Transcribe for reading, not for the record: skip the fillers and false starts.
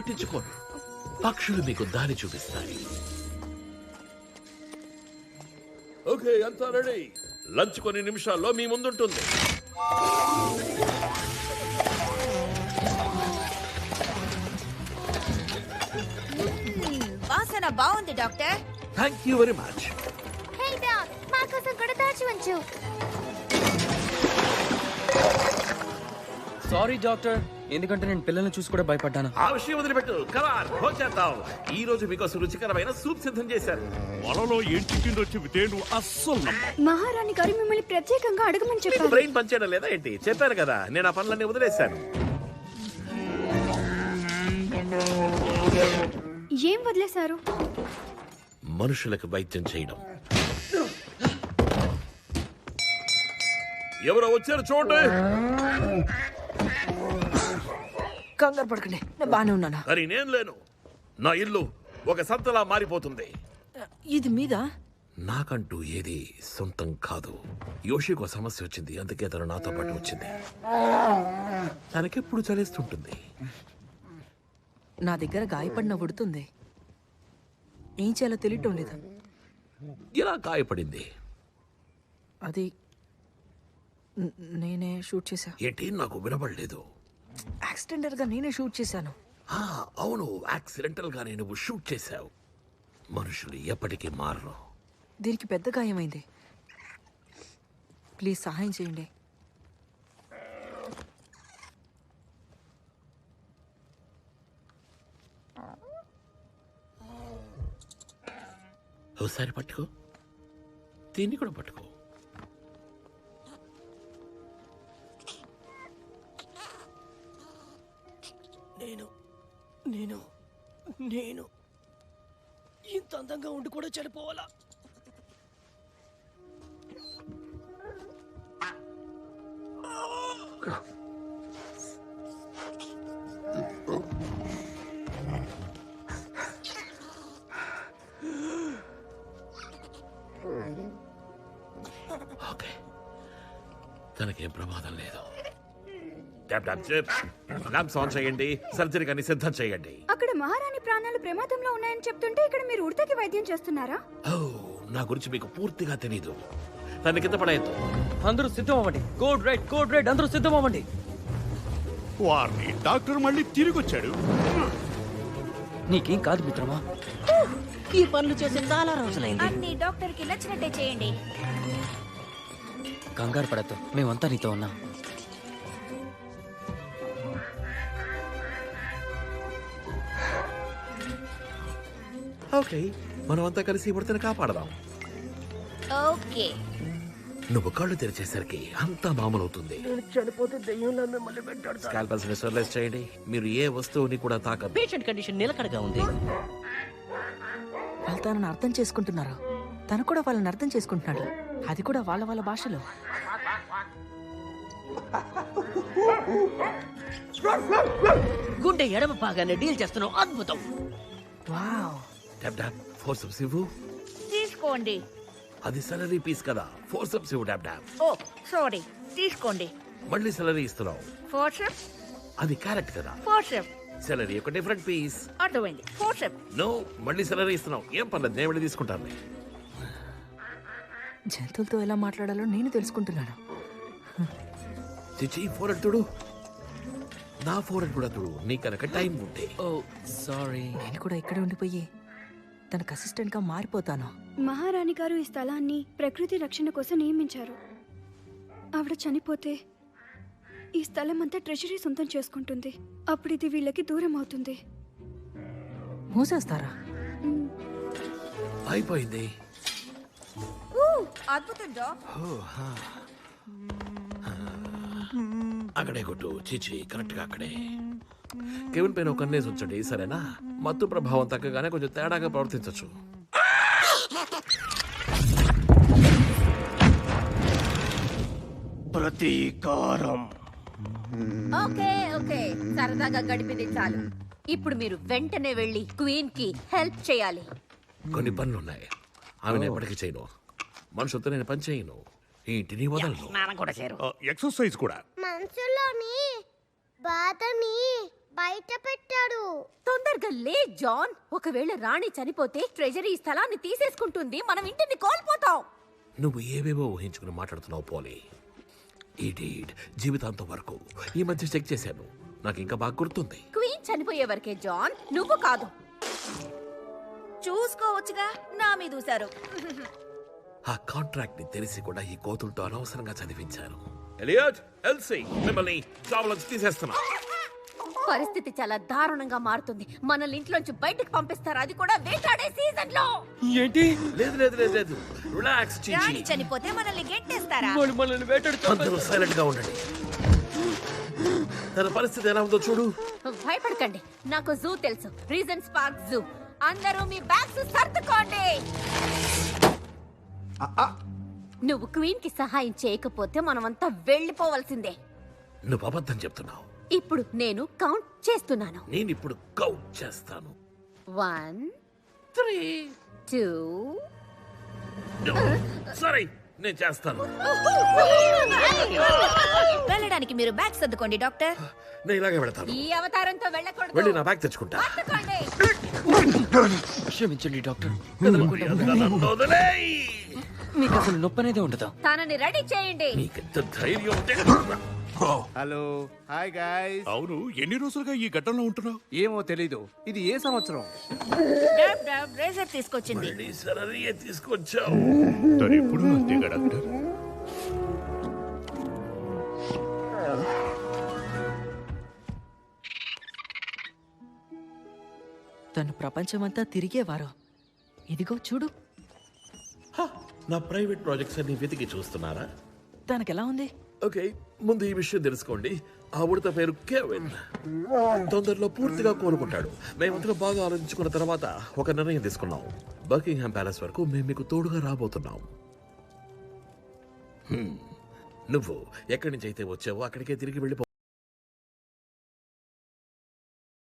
పట్టించుకోను. పక్షులు మీకు దారి చూపిస్తాయి. ఓకే, అంతా రెడీ. లంచ్ కొన్ని నిమిషాల్లో మీ ముందుంటుంది. వాసన బాగుంది doctor. Thank you very much. Hey doc, మా కోసం కూడా దాచి ఉంచు. సారీ డాక్టర్, ఎందుకంటే నేను పిల్లల్ని చూసి కూడా భయపడ్డాను. ఆ విషయం వదిలిపెట్టు. కమాన్, భోంచేద్దాం. ఈ రోజు మీకోసం రుచికరమైన సూప్ సిద్ధం చేశారు. వలలో ఏం చిక్కిందో చెబితే నువ్వు అస్సలు నమ్మవు. మహారాణి గారు మిమ్మల్ని ప్రత్యేకంగా అడగమని మీకు చెప్పారు. బ్రెయిన్ పనిచేయడం లేదా ఏంటి? చెప్పాను కదా, నేను ఆ పనులన్నీ వదిలేశాను. ఏం వదిలేశారు? మనుషులకు వైద్యం చేయడం. ఎవరో వచ్చారు చూడండి. కంగారు పడకండి, నేను బానే ఉన్నాను. మరి నేను లేను. నా ఇల్లు ఒక సంతలా మారిపోతుంది. ఇది మీద నాకంటూ ఏది సొంతం కాదు. యోషికి ఒక సమస్య వచ్చింది, అందుకే తను నాతో పాటు వచ్చింది. తనకెప్పుడు చలిస్తుంటుంది. నా దగ్గర గాయపడిన ఉడుతుంది. ఏం చేయాలో తెలియటం లేదు. ఇలా గాయపడింది. అది నేనే షూట్ చేశా. ఏంటి? నాకు వినబడలేదు. యాక్సిడెంటల్ గా నేనే షూట్ చేశాను. అవును, యాక్సిడెంటల్ గానే నువ్వు షూట్ చేశావు. మనుషులు ఎప్పటికీ మారరు. దీనికి పెద్ద గాయమైంది. ప్లీజ్ సహాయం చేయండి. ఒకసారి పట్టుకో, దీన్ని కూడా పట్టుకో. నేను ఇంత అందంగా ఉండి కూడా చనిపోవాలా? ఓకే, తనకేం ప్రమాదం లేదు. ల్యాంప్స్ ఆన్ చేయండి, సర్జరీ కానీ సిద్ధం చేయండి. అక్కడ మహారాణి ప్రాణాలు ప్రమాదంలో ఉన్నాయని చెప్తుంటే ఇక్కడ మీరు ఉడతకి వైద్యం చేస్తున్నారా? ఓ, నా గురించి మీకు పూర్తిగా తెలీదు. తన కింద పడేయద్దు. అందరూ సిద్ధం అవ్వండి. కోడ్ రెడ్, అందరూ సిద్ధం అవ్వండి. వారిని డాక్టర్ మళ్ళీ తిరిగి వచ్చాడు. నీకేం కాదు మిత్రమా. ఈ పనులు చేసి చాలా రోజులైంది. అన్ని డాక్టర్ కి నచ్చినట్టే చేయండి. కంగారు పడద్దు, మేమంతా నీతో ఉన్నాం. ఓకే, మనం అంతా కలిసి ఉడతని కాపాడదాం. ఓకే. నువ్వు కళ్ళు తెరిచేసరికి అంతా మామూలవుతుంది. చనిపోతే దెయ్యంలో మిమ్మల్ని వెంటాడుతా. స్కాల్పల్స్ ని స్టెరిలైజ్ చేయండి. మీరు ఏ వస్తువుని కూడా తాకద్దు. పేషెంట్ కండిషన్ నిలకడగా ఉంది. వాళ్ళు తనని అర్థం చేసుకుంటున్నారు. తను కూడా వాళ్ళని అర్థం చేసుకుంటున్నాడు. అది కూడా వాళ్ళ భాషలో. గుండె ఎడమ భాగాన్ని డీల్ చేస్తున్నావు. అద్భుతం. వావ్. ఫోర్సప్స్ ఇవ్వు. తీసుకోండి. అది సెలరీ పీస్ కదా. ఫోర్సప్స్ ఇవ్వు. డాబ్. ఓ సారీ, తీసుకోండి. మళ్ళీ సెలరీ ఇస్తున్నావు. ఫోర్సెప్. అది క్యారెట్ కదా. ఫోర్సెప్. సెలరీ ఒక డిఫరెంట్ పీస్. అర్థమైంది. ఫోర్సెప్. నో, మళ్ళీ సెలరీ ఇస్తున్నావు. ఏం పర్లేదు, నేను వెళ్ళి తీసుకుంటాను. జంతువులతో ఎలా మాట్లాడాలో నేను తెలుసుకుంటున్నాను. చిచి, ఫోరెడ్ తుడు. నా ఫోరెడ్ కూడా తుడు. నీ కనుక టైం ఉంటే. ఓ సారీ. నేను కూడా ఇక్కడే ఉండిపోయి తనకు అసిస్టెంట్ గా మారిపోతాను. మహారాణి గారు ఈ స్థలాన్ని ప్రకృతి రక్షణ కోసం నియమించారు. ఆవిడ చనిపోతే ఈ స్థలం అంతా ట్రెజరీ సొంతం చేసుకుంటుంది. అప్పుడు ఇది వీళ్ళకి దూరం అవుతుంది. మూసేస్తారా? అయిపోయింది. అద్భుతం డాక్. అక్కడే కొట్టు. చిచి, కరెక్ట్ గా అక్కడే. కెవిన్ పైన ఒక కన్నేసి ఉంచండి, సరేనా? మత్తు ప్రభావం తగ్గగానే కొంచెం తేడాగా ప్రవర్తించవచ్చు. ప్రతీకారం. ఓకే ఓకే, సరదాగా గడిపింది చాలు. ఇప్పుడు మీరు వెంటనే వెళ్ళి క్వీన్ కి హెల్ప్ చేయాలి. కొన్ని పనులున్నాయి, ఆమెను ఎప్పటికీ చేయను. మనుషులతో నేను పని చేయను. ఈ ఇంటిని వదలను. స్నానం కూడా చేరు. ఎక్సర్సైజ్ కూడా. మనసులోని బాధని బయట పెట్టాడు. తొందర తొందరగా లే జాన్. ఒకవేళ రాణి చనిపోతే ట్రెజరీ ఈ స్థలాన్ని తీసేసుకుంటుంది, మనం ఇంటిని కోల్పోతాం. నువ్వు ఏవేవో ఊహించుకుని మాట్లాడుతున్నావు పోలీ. ఈ డీడ్ జీవితాంతం వరకు ఈ మధ్య చెక్ చేశాను, నాకు ఇంకా బాగా గుర్తుంది. క్వీన్ చనిపోయే వరకే జాన్, నువ్వు కాదు. చూసుకోవచ్చుగా, నా మీద చూశారు. ఆ కాంట్రాక్ట్ ని తెలిసి కూడా ఈ కోతులతో అనవసరంగా చదివించాను. ఎలియట్, ఎల్సీ, మిమ్మల్ని జాబ్లోంచి తీసేస్తున్నా. పరిస్థితి చాలా దారుణంగా మారుతుంది. మనల్ని ఇంట్లోంచి బయటకు పంపిస్తారు, అది కూడా వేటాడే సీజన్ లో. ఏంటి లేదు లేదు లేదు లేదు, రిలాక్స్ రాణి చనిపోతే మనల్ని గెట్టేస్తారా? వాళ్ళు మనల్ని వేటాడుతారు. అందరూ సైలెంట్ గా ఉండండి. తన పరిస్థితి ఎలా ఉందో చూడు. భయపడకండి, నాకు జూ తెలుసు, రీజన్స్ పార్క్ జూ. అందరూ మీ బ్యాగ్స్ సర్దుకోండి. నువ్వు క్వీన్ కి సహాయం చేయకపోతే మనమంతా వెళ్ళిపోవాల్సిందే. నువ్వు అబద్ధం చెప్తున్నావు. ఇప్పుడు నేను కౌంట్ చేస్తున్నాను. నేను ఇప్పుడు కౌంట్ చేస్తాను. 1 3 2. సరే, నేను చేస్తాను. వెళ్ళడానికి మీరు బ్యాగ్ సర్దుకోండి డాక్టర్. నేను ఇలాగే వెళతాను. ఈ అవతారంతో వెళ్ళి వెళ్ళకూడదు. నా బ్యాగ్ తెచ్చుకుంటా. పట్టుకోండి. క్షమించండి డాక్టర్, మర్యాదగా నన్ను వదిలేయ్. మీకు అసలు నొప్పి అనేది ఉండదు. తనని రెడీ చేయండి. నీకెంత ధైర్యం ఉంటే హలో, హాయ్ గాయ్స్. అవును, ఎన్ని రోజులుగా ఈ ఘట్టంలో ఉంటున్నావు? ఏమో తెలీదు, ఇది ఏ సంవత్సరం? రేజర్ తీసుకొచ్చింది. మళ్ళీ సరళియే తీసుకొచ్చావు. తను ఎప్పుడు అంతేగా డాక్టర్. తను ప్రపంచమంతా తిరిగేవారు. ఇదిగో చూడు, నా ప్రైవేట్ ప్రాజెక్ట్స్ అన్ని వెతికి చూస్తున్నారా? తనకెలా ఉంది? ఓకే, ముందు ఈ విషయం తెలుసుకోండి. ఆ ఉడత పేరు కెవిన్. తొందరలో పూర్తిగా కోలుకుంటాడు. మేమంతా బాగా ఆలోచించుకున్న తర్వాత ఒక నిర్ణయం తీసుకున్నాం. బకింగ్హామ్ ప్యాలెస్ వరకు మేము మీకు తోడుగా రాబోతున్నాం. నువ్వు ఎక్కడి నుంచి అయితే వచ్చావో అక్కడికే తిరిగి వెళ్ళిపో.